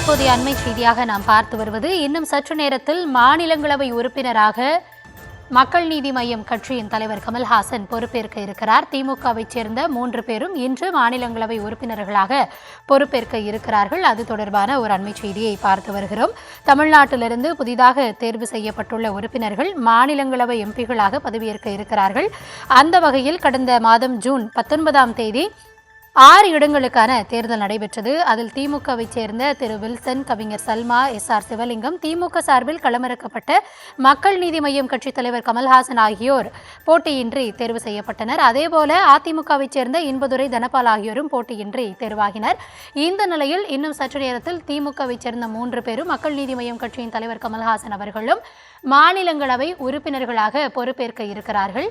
தற்போதைய அண்மை செய்தியாக நாம் பார்த்து வருவது, இன்னும் சற்று நேரத்தில் மாநிலங்களவை உறுப்பினராக மக்கள் நீதி மய்யம் கட்சியின் தலைவர் கமல்ஹாசன் பொறுப்பேற்க இருக்கிறார். திமுகவைச் சேர்ந்த 3 பேரும் இன்று மாநிலங்களவை உறுப்பினர்களாக பொறுப்பேற்க இருக்கிறார்கள். அது தொடர்பான ஒரு அண்மை செய்தியை பார்த்து வருகிறோம். தமிழ்நாட்டிலிருந்து புதிதாக தேர்வு செய்யப்பட்டுள்ள உறுப்பினர்கள் மாநிலங்களவை எம்பிகளாக பதவியேற்க இருக்கிறார்கள். அந்த வகையில் கடந்த மாதம் ஜூன் 19ஆம் தேதி 6 இடங்களுக்கான தேர்தல் நடைபெற்றது. அதில் திமுகவைச் சேர்ந்த திரு வில்சன், கவிஞர் சல்மா, SR சிவலிங்கம், திமுக சார்பில் களமிறக்கப்பட்ட மக்கள் நீதி மய்யம் கட்சித் தலைவர் கமல்ஹாசன் ஆகியோர் போட்டியின்றி தேர்வு செய்யப்பட்டனர். அதேபோல அதிமுகவைச் சேர்ந்த இன்பதுரை, தனபால் ஆகியோரும் போட்டியின்றி தேர்வாகினர். இந்த நிலையில் இன்னும் சற்று நேரத்தில் திமுகவைச் சேர்ந்த 3 பேரும் மக்கள் நீதி மய்யம் கட்சியின் தலைவர் கமல்ஹாசன் அவர்களும் மாநிலங்களவை உறுப்பினர்களாக பொறுப்பேற்க இருக்கிறார்கள்.